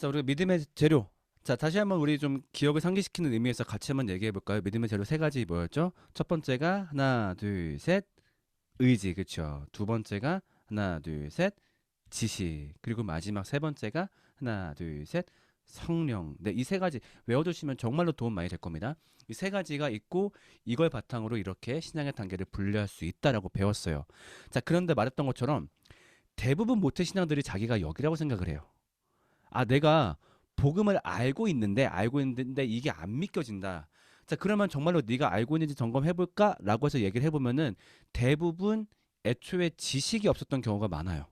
자, 우리가 믿음의 재료. 자, 다시 한번 우리 좀 기억을 상기시키는 의미에서 같이 한번 얘기해 볼까요? 믿음의 재료 세 가지 뭐였죠? 첫 번째가 하나, 둘, 셋, 의지, 그쵸? 두 번째가 하나, 둘, 셋, 지식. 그리고 마지막 세 번째가 하나, 둘, 셋, 성령. 네, 이 세 가지 외워두시면 정말로 도움 많이 될 겁니다. 이 세 가지가 있고 이걸 바탕으로 이렇게 신앙의 단계를 분류할 수 있다라고 배웠어요. 자, 그런데 말했던 것처럼 대부분 모태신앙들이 자기가 여기라고 생각을 해요. 아, 내가 복음을 알고 있는데 이게 안 믿겨진다. 자, 그러면 정말로 네가 알고 있는지 점검해 볼까라고 해서 얘기를 해 보면은 대부분 애초에 지식이 없었던 경우가 많아요.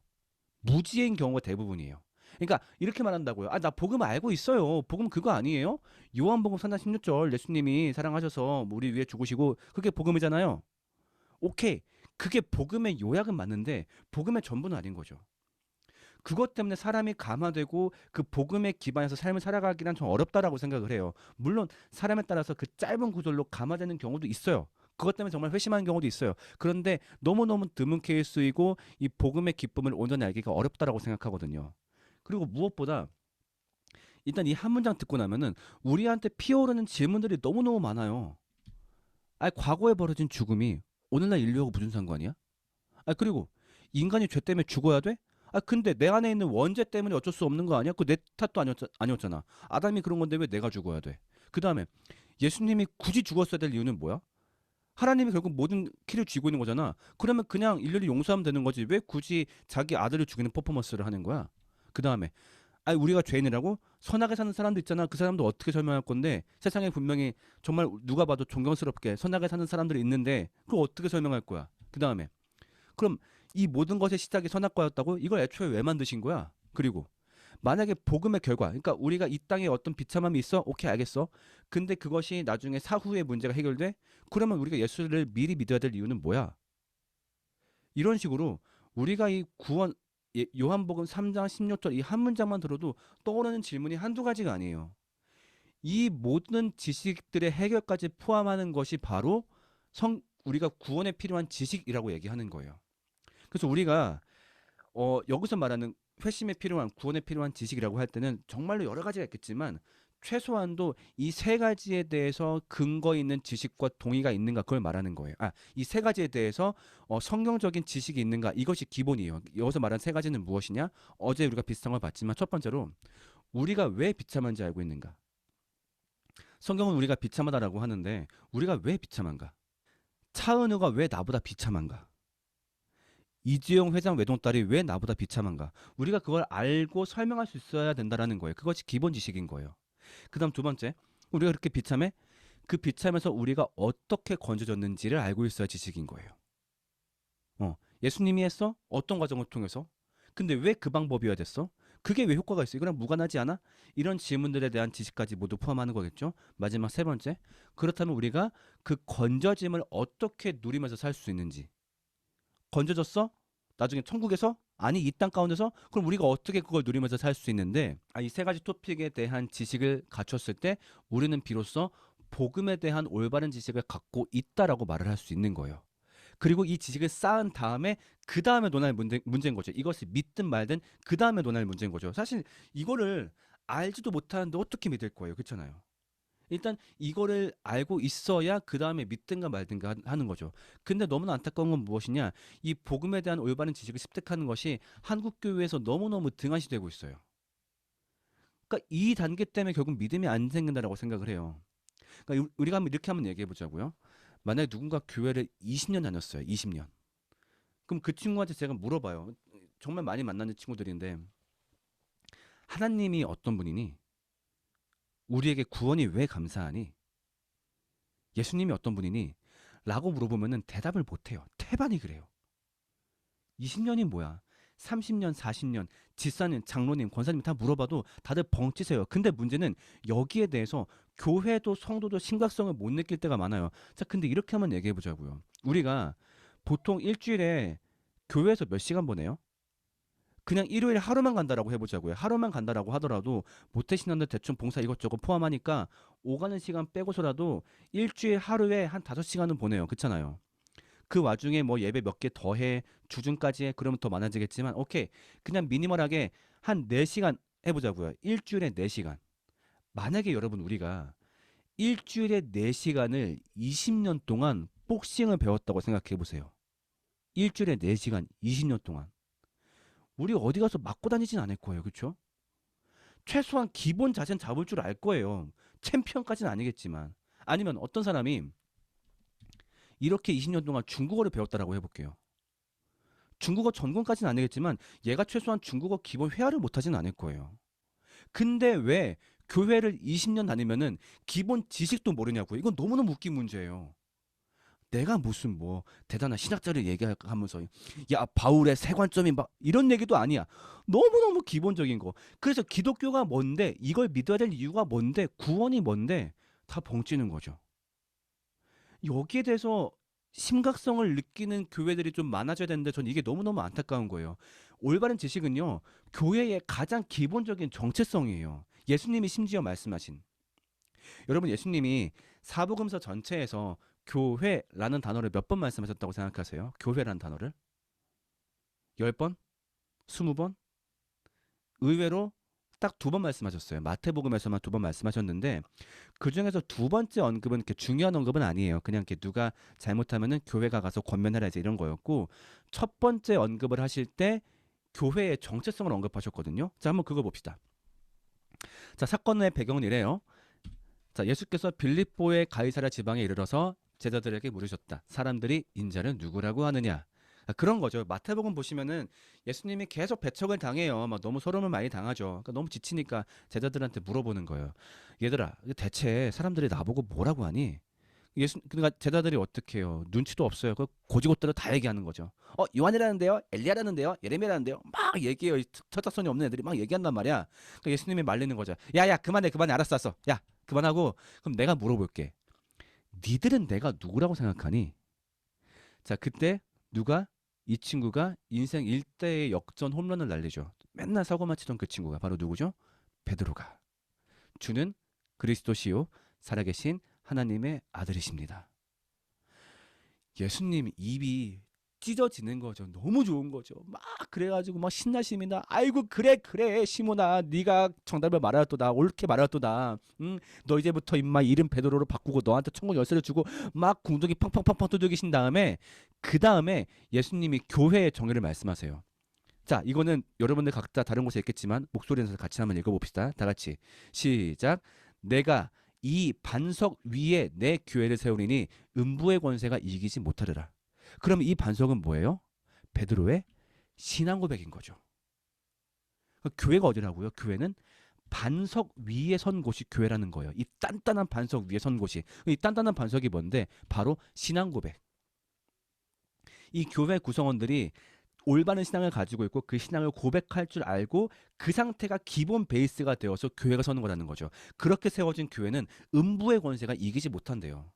무지인 경우가 대부분이에요. 그러니까 이렇게 말한다고요. 아, 나 복음 알고 있어요. 복음 그거 아니에요? 요한복음 3장 16절 예수님이 사랑하셔서 우리 위해 죽으시고 그게 복음이잖아요. 오케이. 그게 복음의 요약은 맞는데 복음의 전부는 아닌 거죠. 그것 때문에 사람이 감화되고 그 복음에 기반해서 삶을 살아가기란 좀 어렵다라고 생각을 해요. 물론 사람에 따라서 그 짧은 구절로 감화되는 경우도 있어요. 그것 때문에 정말 회심하는 경우도 있어요. 그런데 너무너무 드문 케이스이고 이 복음의 기쁨을 온전히 알기가 어렵다라고 생각하거든요. 그리고 무엇보다 일단 이 한 문장 듣고 나면은 우리한테 피어오르는 질문들이 너무너무 많아요. 아, 과거에 벌어진 죽음이 오늘날 인류하고 무슨 상관이야? 아, 그리고 인간이 죄 때문에 죽어야 돼? 아, 근데 내 안에 있는 원죄 때문에 어쩔 수 없는 거 아니야? 그 내 탓도 아니었잖아. 아담이 그런 건데 왜 내가 죽어야 돼? 그 다음에 예수님이 굳이 죽었어야 될 이유는 뭐야? 하나님이 결국 모든 키를 쥐고 있는 거잖아. 그러면 그냥 인류를 용서하면 되는 거지. 왜 굳이 자기 아들을 죽이는 퍼포먼스를 하는 거야? 그 다음에 아니 우리가 죄인이라고? 선하게 사는 사람도 있잖아. 그 사람도 어떻게 설명할 건데 세상에 분명히 정말 누가 봐도 존경스럽게 선하게 사는 사람들이 있는데 그걸 어떻게 설명할 거야? 그 다음에 그럼 이 모든 것의 시작이 선악과였다고? 이걸 애초에 왜 만드신 거야? 그리고 만약에 복음의 결과, 그러니까 우리가 이 땅에 어떤 비참함이 있어? 오케이, 알겠어. 근데 그것이 나중에 사후에 문제가 해결돼? 그러면 우리가 예수를 미리 믿어야 될 이유는 뭐야? 이런 식으로 우리가 이 구원, 요한복음 3장 16절 이 한 문장만 들어도 떠오르는 질문이 한두 가지가 아니에요. 이 모든 지식들의 해결까지 포함하는 것이 바로 우리가 구원에 필요한 지식이라고 얘기하는 거예요. 그래서 우리가 여기서 말하는 회심에 필요한 구원에 필요한 지식이라고 할 때는 정말로 여러 가지가 있겠지만 최소한도 이 세 가지에 대해서 근거 있는 지식과 동의가 있는가 그걸 말하는 거예요. 아, 이 세 가지에 대해서 성경적인 지식이 있는가 이것이 기본이에요. 여기서 말한 세 가지는 무엇이냐? 어제 우리가 비슷한 걸 봤지만 첫 번째로 우리가 왜 비참한지 알고 있는가? 성경은 우리가 비참하다라고 하는데 우리가 왜 비참한가? 차은우가 왜 나보다 비참한가? 이주영 회장 외동딸이 왜 나보다 비참한가? 우리가 그걸 알고 설명할 수 있어야 된다라는 거예요. 그것이 기본 지식인 거예요. 그다음 두 번째, 우리가 그렇게 비참해? 그 비참에서 우리가 어떻게 건져졌는지를 알고 있어야 지식인 거예요. 예수님이 했어? 어떤 과정을 통해서? 근데 왜 그 방법이어야 됐어? 그게 왜 효과가 있어? 이거랑 무관하지 않아? 이런 질문들에 대한 지식까지 모두 포함하는 거겠죠? 마지막 세 번째, 그렇다면 우리가 그 건져짐을 어떻게 누리면서 살 수 있는지. 건져졌어? 나중에 천국에서? 아니 이 땅 가운데서? 그럼 우리가 어떻게 그걸 누리면서 살 수 있는데 이 세 가지 토픽에 대한 지식을 갖췄을 때 우리는 비로소 복음에 대한 올바른 지식을 갖고 있다라고 말을 할 수 있는 거예요. 그리고 이 지식을 쌓은 다음에 그 다음에 논할 문제인 거죠. 이것이 믿든 말든 그 다음에 논할 문제인 거죠. 사실 이거를 알지도 못하는데 어떻게 믿을 거예요. 그렇잖아요. 일단 이거를 알고 있어야 그 다음에 믿든가 말든가 하는 거죠. 근데 너무나 안타까운 건 무엇이냐? 이 복음에 대한 올바른 지식을 습득하는 것이 한국 교회에서 너무너무 등한시되고 있어요. 그러니까 이 단계 때문에 결국 믿음이 안 생긴다라고 생각을 해요. 그러니까 우리가 한번 이렇게 한번 얘기해 보자고요. 만약에 누군가 교회를 20년 다녔어요. 20년. 그럼 그 친구한테 제가 물어봐요. 정말 많이 만나는 친구들인데 하나님이 어떤 분이니? 우리에게 구원이 왜 감사하니? 예수님이 어떤 분이니? 라고 물어보면은 대답을 못해요. 태반이 그래요. 20년이 뭐야? 30년, 40년, 집사님, 장로님, 권사님 다 물어봐도 다들 벙치세요. 근데 문제는 여기에 대해서 교회도 성도도 심각성을 못 느낄 때가 많아요. 자, 근데 이렇게 한번 얘기해 보자고요. 우리가 보통 일주일에 교회에서 몇 시간 보내요? 그냥 일요일 하루만 간다라고 해보자고요. 하루만 간다라고 하더라도 모태신앙들 대충 봉사 이것저것 포함하니까 오가는 시간 빼고서라도 일주일 하루에 한 5시간은 보내요. 그렇잖아요. 그 와중에 뭐 예배 몇 개 더 해, 주중까지 해, 그러면 더 많아지겠지만, 오케이. 그냥 미니멀하게 한 4시간, 해보자고요. 일주일에 4시간. 만약에 여러분 우리가 일주일에 4시간을 20년 동안 복싱을 배웠다고 생각해 보세요. 일주일에 4시간 20년 동안. 우리 어디 가서 맞고 다니진 않을 거예요. 그렇죠? 최소한 기본 자세는 잡을 줄 알 거예요. 챔피언까지는 아니겠지만. 아니면 어떤 사람이 이렇게 20년 동안 중국어를 배웠다라고 해볼게요. 중국어 전공까지는 아니겠지만 얘가 최소한 중국어 기본 회화를 못하진 않을 거예요. 근데 왜 교회를 20년 다니면은 기본 지식도 모르냐고요. 이건 너무너무 웃긴 문제예요. 내가 무슨 뭐 대단한 신학자를 얘기하면서 야 바울의 세관점이 막 이런 얘기도 아니야. 너무너무 기본적인 거. 그래서 기독교가 뭔데 이걸 믿어야 될 이유가 뭔데 구원이 뭔데 다 벙찌는 거죠. 여기에 대해서 심각성을 느끼는 교회들이 좀 많아져야 되는데 전 이게 너무너무 안타까운 거예요. 올바른 지식은요. 교회의 가장 기본적인 정체성이에요. 예수님이 심지어 말씀하신 여러분 예수님이 사복음서 전체에서 교회라는 단어를 몇 번 말씀하셨다고 생각하세요? 교회라는 단어를? 10번? 20번? 의외로 딱 2번 말씀하셨어요. 마태복음에서만 2번 말씀하셨는데 그 중에서 2번째 언급은 이렇게 중요한 언급은 아니에요. 그냥 이렇게 누가 잘못하면은 교회가 가서 권면하라 이제 이런 거였고 첫 번째 언급을 하실 때 교회의 정체성을 언급하셨거든요. 자, 한번 그거 봅시다. 자, 사건의 배경은 이래요. 자, 예수께서 빌립보의 가이사랴 지방에 이르러서 제자들에게 물으셨다. 사람들이 인자를 누구라고 하느냐? 그런 거죠. 마태복음 보시면은 예수님이 계속 배척을 당해요. 막 너무 소름을 많이 당하죠. 그러니까 너무 지치니까 제자들한테 물어보는 거예요. 얘들아, 대체 사람들이 나보고 뭐라고 하니? 그러니까 제자들이 어떻게 해요? 눈치도 없어요. 그 고지고대로 다 얘기하는 거죠. 요한이라는데요, 엘리야라는데요, 예레미야라는데요, 막 얘기해요. 첫작선이 없는 애들이 막 얘기한단 말이야. 그러니까 예수님이 말리는 거죠. 야야, 그만해, 그만해, 알았어, 알았어. 야, 그만하고 그럼 내가 물어볼게. 니들은 내가 누구라고 생각하니? 자, 그때 누가 이 친구가 인생 일대의 역전 홈런을 날리죠. 맨날 사고만 치던 그 친구가 바로 누구죠? 베드로가. 주는 그리스도시요 살아계신 하나님의 아들이십니다. 예수님 입이 찢어지는 거죠. 너무 좋은 거죠. 막 그래가지고 막 신나십니다. 아이고 그래 그래 시몬아 네가 정답을 말하였도다 옳게 말하였도다. 응? 너 이제부터 임마 이름 베드로로 바꾸고 너한테 천국 열쇠를 주고 막 궁둥이 팡팡팡팡 두들기신 다음에 그 다음에 예수님이 교회의 정의를 말씀하세요. 자 이거는 여러분들 각자 다른 곳에 있겠지만 목소리 내서 같이 한번 읽어봅시다. 다 같이 시작. 내가 이 반석 위에 내 교회를 세우리니 음부의 권세가 이기지 못하리라. 그럼 이 반석은 뭐예요? 베드로의 신앙 고백인 거죠. 교회가 어디라고요? 교회는 반석 위에 선 곳이 교회라는 거예요. 이 단단한 반석 위에 선 곳이. 이 단단한 반석이 뭔데? 바로 신앙 고백. 이 교회 구성원들이 올바른 신앙을 가지고 있고 그 신앙을 고백할 줄 알고 그 상태가 기본 베이스가 되어서 교회가 서는 거라는 거죠. 그렇게 세워진 교회는 음부의 권세가 이기지 못한대요.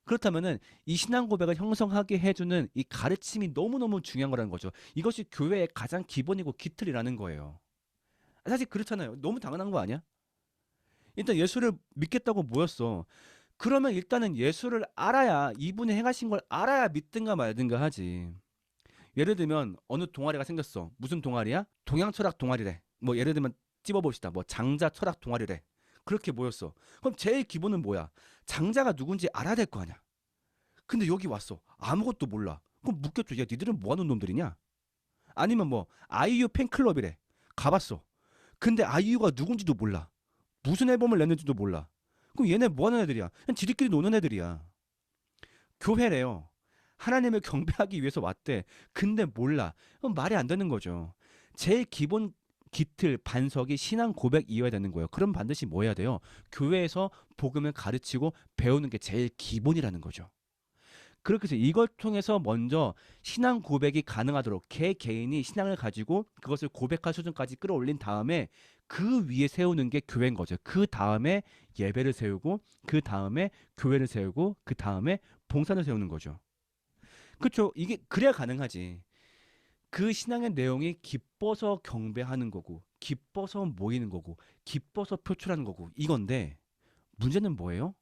그렇다면은 이 신앙 고백을 형성하게 해주는 이 가르침이 너무너무 중요한 거라는 거죠. 이것이 교회의 가장 기본이고 기틀이라는 거예요. 사실 그렇잖아요. 너무 당연한 거 아니야? 일단 예수를 믿겠다고 모였어. 그러면 일단은 예수를 알아야 이분이 행하신 걸 알아야 믿든가 말든가 하지. 예를 들면 어느 동아리가 생겼어. 무슨 동아리야? 동양 철학 동아리래. 뭐 예를 들면 찝어봅시다. 뭐 장자 철학 동아리래. 그렇게 모였어. 그럼 제일 기본은 뭐야? 장자가 누군지 알아야 될 거 아니야. 근데 여기 왔어. 아무것도 몰라. 그럼 묻겠죠. 야, 니들은 뭐 하는 놈들이냐? 아니면 뭐 아이유 팬클럽이래. 가봤어. 근데 아이유가 누군지도 몰라. 무슨 앨범을 냈는지도 몰라. 그럼 얘네 뭐 하는 애들이야? 그냥 지들끼리 노는 애들이야. 교회래요. 하나님을 경배하기 위해서 왔대. 근데 몰라. 그럼 말이 안 되는 거죠. 제일 기본 기틀 반석이 신앙 고백이어야 되는 거예요. 그럼 반드시 뭐 해야 돼요? 교회에서 복음을 가르치고 배우는 게 제일 기본이라는 거죠. 그렇게 해서 이걸 통해서 먼저 신앙 고백이 가능하도록 개인이 신앙을 가지고 그것을 고백할 수준까지 끌어올린 다음에 그 위에 세우는 게 교회인 거죠. 그 다음에 예배를 세우고 그 다음에 교회를 세우고 그 다음에 봉사를 세우는 거죠. 그렇죠. 이게 그래야 가능하지. 그 신앙의 내용이 기뻐서 경배하는 거고 기뻐서 모이는 거고 기뻐서 표출하는 거고 이건데 문제는 뭐예요?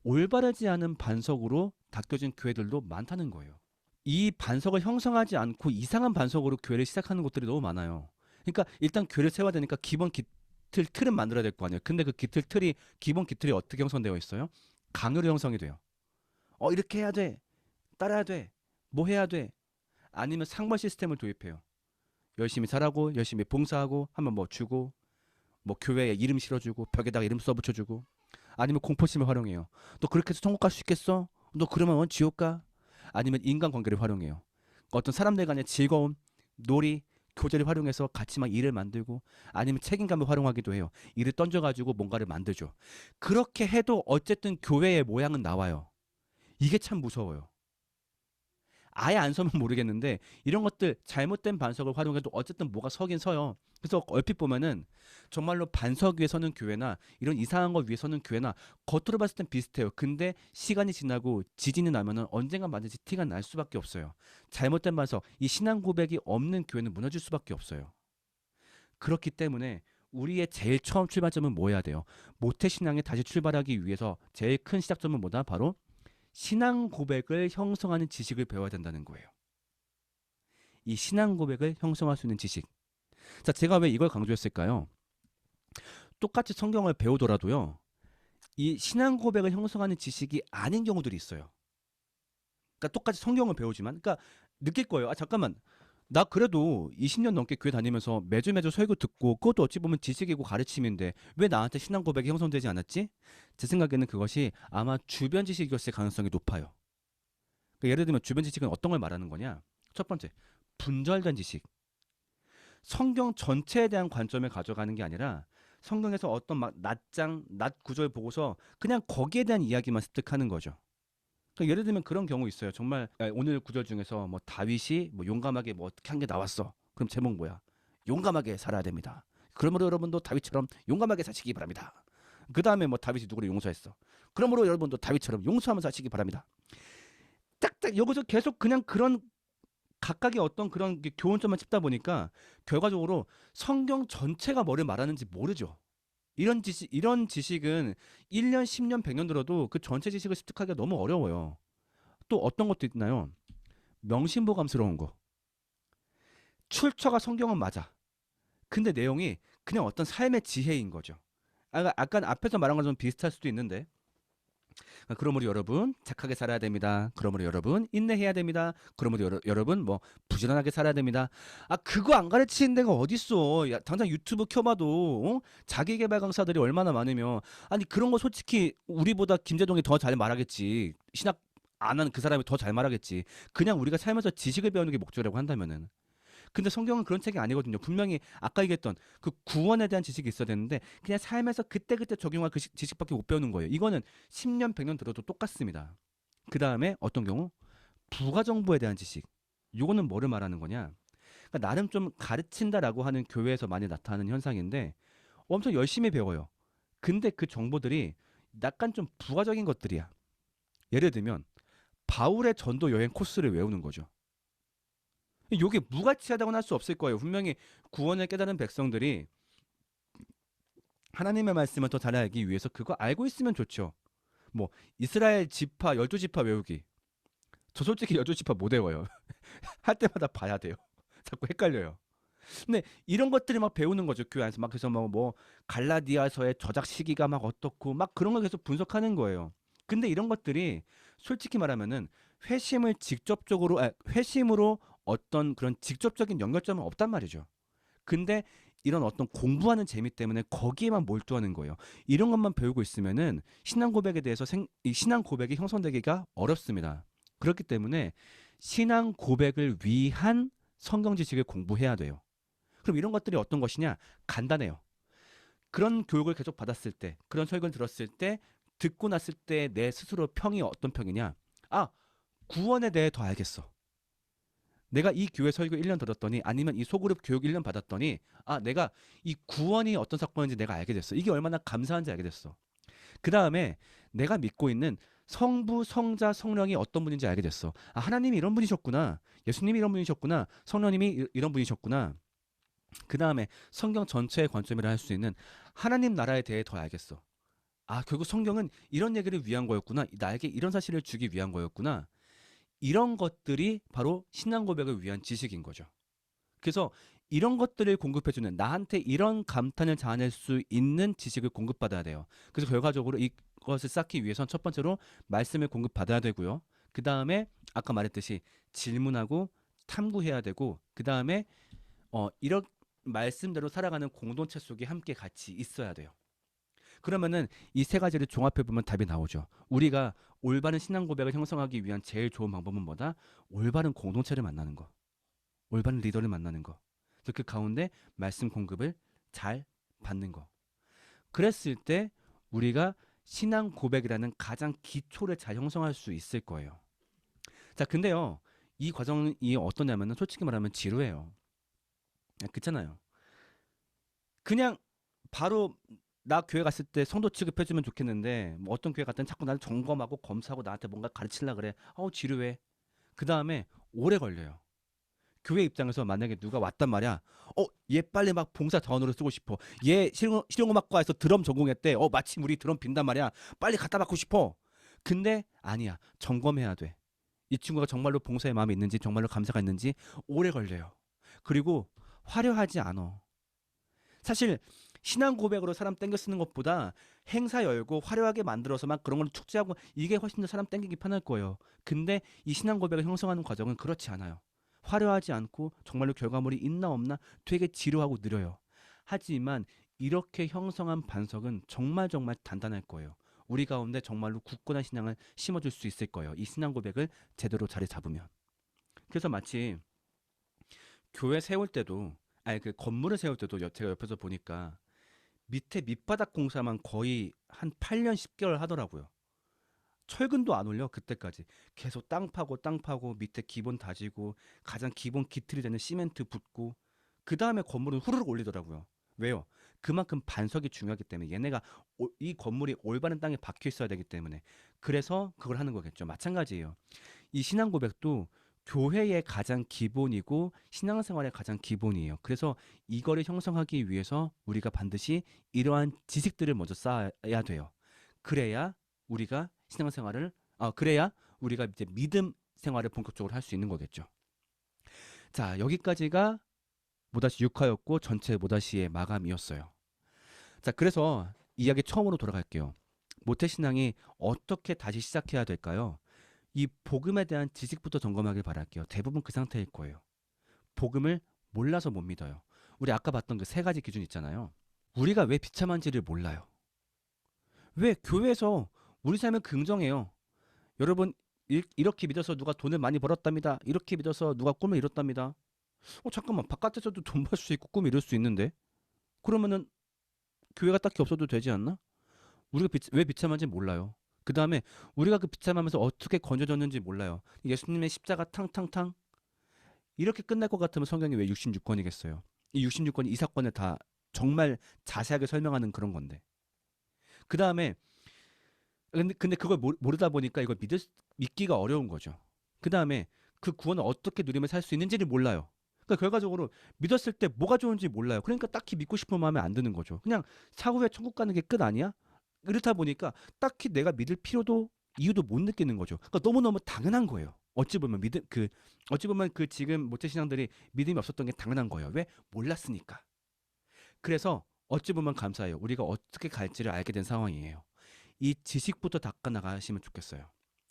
올바르지 않은 반석으로 닦여진 교회들도 많다는 거예요. 이 반석을 형성하지 않고 이상한 반석으로 교회를 시작하는 곳들이 너무 많아요. 그러니까 일단 교회를 세워야 되니까 기본 기틀 틀은 만들어야 될 거 아니에요. 근데 그 기틀 틀이 기본 기틀이 어떻게 형성되어 있어요? 강요로 형성이 돼요. 이렇게 해야 돼. 따라야 돼. 뭐 해야 돼. 아니면 상벌 시스템을 도입해요. 열심히 살라고 열심히 봉사하고 하면 뭐 주고 뭐 교회에 이름 실어주고 벽에다가 이름 써붙여주고 아니면 공포심을 활용해요. 너 그렇게 해서 천국 갈 수 있겠어? 너 그러면 지옥 가? 아니면 인간관계를 활용해요. 어떤 사람들 간의 즐거움, 놀이, 교제를 활용해서 같이 막 일을 만들고 아니면 책임감을 활용하기도 해요. 일을 던져가지고 뭔가를 만들죠. 그렇게 해도 어쨌든 교회의 모양은 나와요. 이게 참 무서워요. 아예 안 서면 모르겠는데 이런 것들 잘못된 반석을 활용해도 어쨌든 뭐가 서긴 서요. 그래서 얼핏 보면은 정말로 반석 위에 서는 교회나 이런 이상한 거 위에 서는 교회나 겉으로 봤을 땐 비슷해요. 근데 시간이 지나고 지진이 나면은 언젠가 맞는지 티가 날 수밖에 없어요. 잘못된 반석, 이 신앙 고백이 없는 교회는 무너질 수밖에 없어요. 그렇기 때문에 우리의 제일 처음 출발점은 뭐 해야 돼요? 모태신앙에 다시 출발하기 위해서 제일 큰 시작점은 뭐다? 바로 신앙 고백을 형성하는 지식을 배워야 된다는 거예요. 이 신앙 고백을 형성할 수 있는 지식. 자, 제가 왜 이걸 강조했을까요? 똑같이 성경을 배우더라도요. 이 신앙 고백을 형성하는 지식이 아닌 경우들이 있어요. 그러니까 똑같이 성경을 배우지만 그러니까 느낄 거예요. 아, 잠깐만. 나 그래도 20년 넘게 교회 다니면서 매주 설교 듣고 그것도 어찌 보면 지식이고 가르침인데 왜 나한테 신앙 고백이 형성되지 않았지? 제 생각에는 그것이 아마 주변 지식이었을 가능성이 높아요. 그러니까 예를 들면 주변 지식은 어떤 걸 말하는 거냐? 첫 번째, 분절된 지식. 성경 전체에 대한 관점을 가져가는 게 아니라 성경에서 어떤 막 낱장, 낱 구절 보고서 그냥 거기에 대한 이야기만 습득하는 거죠. 그러니까 예를 들면 그런 경우 있어요. 정말 오늘 구절 중에서 뭐 다윗이 뭐 용감하게 뭐 어떻게 한 게 나왔어. 그럼 제목 뭐야? 용감하게 살아야 됩니다. 그러므로 여러분도 다윗처럼 용감하게 사시기 바랍니다. 그 다음에 뭐 다윗이 누구를 용서했어. 그러므로 여러분도 다윗처럼 용서하면서 사시기 바랍니다. 딱딱 여기서 계속 그냥 그런 각각의 어떤 그런 교훈점만 짚다 보니까 결과적으로 성경 전체가 뭐를 말하는지 모르죠. 이런 지식은 1년, 10년, 100년 들어도 그 전체 지식을 습득하기가 너무 어려워요. 또 어떤 것도 있나요? 명심보감스러운 거. 출처가 성경은 맞아. 근데 내용이 그냥 어떤 삶의 지혜인 거죠. 아까 앞에서 말한 것좀 비슷할 수도 있는데 그러므로 여러분 착하게 살아야 됩니다. 그러므로 여러분 인내해야 됩니다. 그러므로 여러분 뭐 부지런하게 살아야 됩니다. 아 그거 안 가르치는 데가 어딨어. 야, 당장 유튜브 켜봐도 자기계발 강사들이 얼마나 많으면 아니 그런 거 솔직히 우리보다 김재동이 더 잘 말하겠지. 신학 안 하는 그 사람이 더 잘 말하겠지. 그냥 우리가 살면서 지식을 배우는 게 목적이라고 한다면은. 근데 성경은 그런 책이 아니거든요. 분명히 아까 얘기했던 그 구원에 대한 지식이 있어야 되는데 그냥 삶에서 그때그때 적용할 그 지식밖에 못 배우는 거예요. 이거는 10년, 100년 들어도 똑같습니다. 그 다음에 어떤 경우? 부가정보에 대한 지식. 요거는 뭐를 말하는 거냐? 그러니까 나름 좀 가르친다라고 하는 교회에서 많이 나타나는 현상인데 엄청 열심히 배워요. 근데 그 정보들이 약간 좀 부가적인 것들이야. 예를 들면 바울의 전도 여행 코스를 외우는 거죠. 이게 무가치하다고는 할 수 없을 거예요. 분명히 구원을 깨달은 백성들이 하나님의 말씀을 더 잘 알기 위해서 그거 알고 있으면 좋죠. 뭐 이스라엘 지파 12지파 외우기. 저 솔직히 12지파 못 외워요. 할 때마다 봐야 돼요. 자꾸 헷갈려요. 근데 이런 것들이 막 배우는 거죠. 교회 안에서 막 그래서 뭐 갈라디아서의 저작 시기가 막 어떻고 막 그런 걸 계속 분석하는 거예요. 근데 이런 것들이 솔직히 말하면은 회심으로 어떤 그런 직접적인 연결점은 없단 말이죠. 근데 이런 어떤 공부하는 재미 때문에 거기에만 몰두하는 거예요. 이런 것만 배우고 있으면은 신앙 고백에 대해서 이 신앙 고백이 형성되기가 어렵습니다. 그렇기 때문에 신앙 고백을 위한 성경 지식을 공부해야 돼요. 그럼 이런 것들이 어떤 것이냐? 간단해요. 그런 교육을 계속 받았을 때, 그런 설교를 들었을 때, 듣고 났을 때 내 스스로 평이 어떤 평이냐? 아, 구원에 대해 더 알겠어. 내가 이 교회 설교 1년 들었더니 아니면 이 소그룹 교육 1년 받았더니 아, 내가 이 구원이 어떤 사건인지 내가 알게 됐어. 이게 얼마나 감사한지 알게 됐어. 그 다음에 내가 믿고 있는 성부, 성자, 성령이 어떤 분인지 알게 됐어. 아, 하나님이 이런 분이셨구나. 예수님이 이런 분이셨구나. 성령님이 이런 분이셨구나. 그 다음에 성경 전체의 관점이라 할 수 있는 하나님 나라에 대해 더 알겠어. 아, 결국 성경은 이런 얘기를 위한 거였구나. 나에게 이런 사실을 주기 위한 거였구나. 이런 것들이 바로 신앙 고백을 위한 지식인 거죠. 그래서 이런 것들을 공급해주는 나한테 이런 감탄을 자아낼 수 있는 지식을 공급받아야 돼요. 그래서 결과적으로 이것을 쌓기 위해선 첫 번째로 말씀을 공급받아야 되고요. 그 다음에 아까 말했듯이 질문하고 탐구해야 되고 그 다음에 이런 말씀대로 살아가는 공동체 속에 함께 같이 있어야 돼요. 그러면은 이 세 가지를 종합해 보면 답이 나오죠. 우리가 올바른 신앙 고백을 형성하기 위한 제일 좋은 방법은 뭐다? 올바른 공동체를 만나는 거. 올바른 리더를 만나는 거. 그래서 그 가운데 말씀 공급을 잘 받는 거. 그랬을 때 우리가 신앙 고백이라는 가장 기초를 잘 형성할 수 있을 거예요. 자, 근데요. 이 과정이 어떠냐면은 솔직히 말하면 지루해요. 그렇잖아요. 그냥 바로 나 교회 갔을 때 성도 취급해주면 좋겠는데 뭐 어떤 교회 갔더니 자꾸 나를 점검하고 검사하고 나한테 뭔가 가르치려 그래. 지루해. 그 다음에 오래 걸려요. 교회 입장에서 만약에 누가 왔단 말이야. 얘 빨리 막 봉사 자원으로 쓰고 싶어. 얘 실용음악과에서 드럼 전공했대. 마침 우리 드럼 빈단 말이야. 빨리 갖다 받고 싶어. 근데 아니야. 점검해야 돼. 이 친구가 정말로 봉사의 마음이 있는지 정말로 감사가 있는지 오래 걸려요. 그리고 화려하지 않아. 사실 신앙 고백으로 사람 땡겨 쓰는 것보다 행사 열고 화려하게 만들어서만 그런 걸 축제하고 이게 훨씬 더 사람 땡기기 편할 거예요. 근데 이 신앙 고백을 형성하는 과정은 그렇지 않아요. 화려하지 않고 정말로 결과물이 있나 없나 되게 지루하고 느려요. 하지만 이렇게 형성한 반석은 정말 정말 단단할 거예요. 우리 가운데 정말로 굳건한 신앙을 심어줄 수 있을 거예요. 이 신앙 고백을 제대로 자리 잡으면. 그래서 마치 교회 세울 때도 아니 그 건물을 세울 때도 제가 옆에서 보니까 밑에 밑바닥 공사만 거의 한 8년 10개월 하더라고요. 철근도 안 올려 그때까지 계속 땅 파고 밑에 기본 다지고 가장 기본 기틀이 되는 시멘트 붓고 그 다음에 건물은 후루룩 올리더라고요. 왜요? 그만큼 반석이 중요하기 때문에 얘네가 이 건물이 올바른 땅에 박혀 있어야 되기 때문에 그래서 그걸 하는 거겠죠. 마찬가지예요. 이 신앙 고백도 교회의 가장 기본이고 신앙생활의 가장 기본이에요. 그래서 이거를 형성하기 위해서 우리가 반드시 이러한 지식들을 먼저 쌓아야 돼요. 그래야 우리가 신앙생활을 그래야 우리가 이제 믿음 생활을 본격적으로 할 수 있는 거겠죠. 자, 여기까지가 모다시 6화였고 전체 모다시의 마감이었어요. 자, 그래서 이야기 처음으로 돌아갈게요. 모태신앙이 어떻게 다시 시작해야 될까요? 이 복음에 대한 지식부터 점검하길 바랄게요. 대부분 그 상태일 거예요. 복음을 몰라서 못 믿어요. 우리 아까 봤던 그 세 가지 기준 있잖아요. 우리가 왜 비참한지를 몰라요. 왜 교회에서 우리 삶은 긍정해요. 여러분 이렇게 믿어서 누가 돈을 많이 벌었답니다. 이렇게 믿어서 누가 꿈을 이뤘답니다. 잠깐만 바깥에서도 돈 벌 수 있고 꿈 이룰 수 있는데 그러면은 교회가 딱히 없어도 되지 않나? 우리가 왜 비참한지 몰라요. 그 다음에 우리가 그 비참하면서 어떻게 건져졌는지 몰라요. 예수님의 십자가 탕탕탕 이렇게 끝날 것 같으면 성경이 왜 66권이겠어요? 이 66권이 이 사건을 다 정말 자세하게 설명하는 그런 건데. 그 다음에 근데 그걸 모르다 보니까 이걸 믿기가 어려운 거죠. 그 다음에 그 구원을 어떻게 누리며 살 수 있는지를 몰라요. 그러니까 결과적으로 믿었을 때 뭐가 좋은지 몰라요. 그러니까 딱히 믿고 싶은 마음에 안 드는 거죠. 그냥 사후에 천국 가는 게 끝 아니야? 그렇다 보니까 딱히 내가 믿을 필요도 이유도 못 느끼는 거죠. 그러니까 너무너무 당연한 거예요. 어찌 보면 그 지금 모태 신앙들이 믿음이 없었던 게 당연한 거예요. 왜? 몰랐으니까. 그래서 어찌 보면 감사해요. 우리가 어떻게 갈지를 알게 된 상황이에요. 이 지식부터 닦아 나가시면 좋겠어요.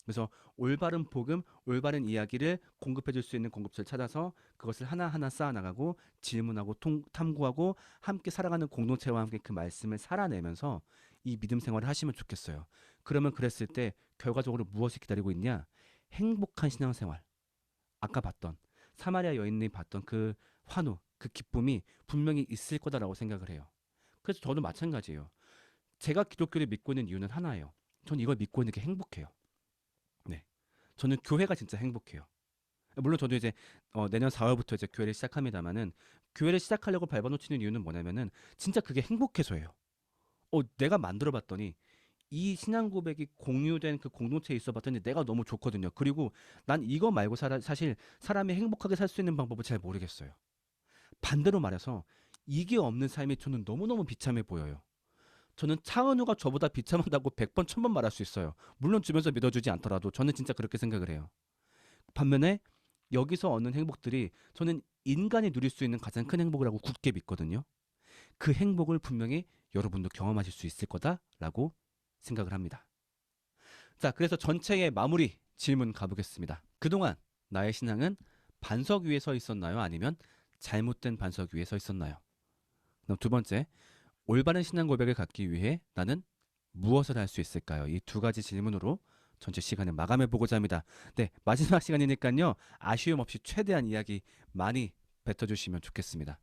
그래서 올바른 복음, 올바른 이야기를 공급해 줄 수 있는 공급처를 찾아서 그것을 하나하나 쌓아 나가고 질문하고 탐구하고 함께 살아가는 공동체와 함께 그 말씀을 살아내면서 이 믿음 생활을 하시면 좋겠어요. 그러면 그랬을 때 결과적으로 무엇이 기다리고 있냐? 행복한 신앙생활. 아까 봤던 사마리아 여인이 봤던 그 환호, 그 기쁨이 분명히 있을 거다라고 생각을 해요. 그래서 저도 마찬가지예요. 제가 기독교를 믿고 있는 이유는 하나예요. 전 이걸 믿고 있는 게 행복해요. 네. 저는 교회가 진짜 행복해요. 물론 저도 이제 내년 4월부터 이제 교회를 시작합니다만은 교회를 시작하려고 밟아놓치는 이유는 뭐냐면은 진짜 그게 행복해서예요. 내가 만들어 봤더니 이 신앙 고백이 공유된 그 공동체에 있어 봤더니 내가 너무 좋거든요. 그리고 난 이거 말고 사실 사람이 행복하게 살 수 있는 방법을 잘 모르겠어요. 반대로 말해서 이게 없는 삶이 저는 너무너무 비참해 보여요. 저는 차은우가 저보다 비참하다고 100번, 1000번 말할 수 있어요. 물론 주변에서 믿어주지 않더라도 저는 진짜 그렇게 생각을 해요. 반면에 여기서 얻는 행복들이 저는 인간이 누릴 수 있는 가장 큰 행복이라고 굳게 믿거든요. 그 행복을 분명히 여러분도 경험하실 수 있을 거다라고 생각을 합니다. 자, 그래서 전체의 마무리 질문 가보겠습니다. 그동안 나의 신앙은 반석 위에 서 있었나요? 아니면 잘못된 반석 위에 서 있었나요? 그럼 두 번째, 올바른 신앙 고백을 갖기 위해 나는 무엇을 할 수 있을까요? 이 두 가지 질문으로 전체 시간을 마감해 보고자 합니다. 네, 마지막 시간이니까요. 아쉬움 없이 최대한 이야기 많이 뱉어주시면 좋겠습니다.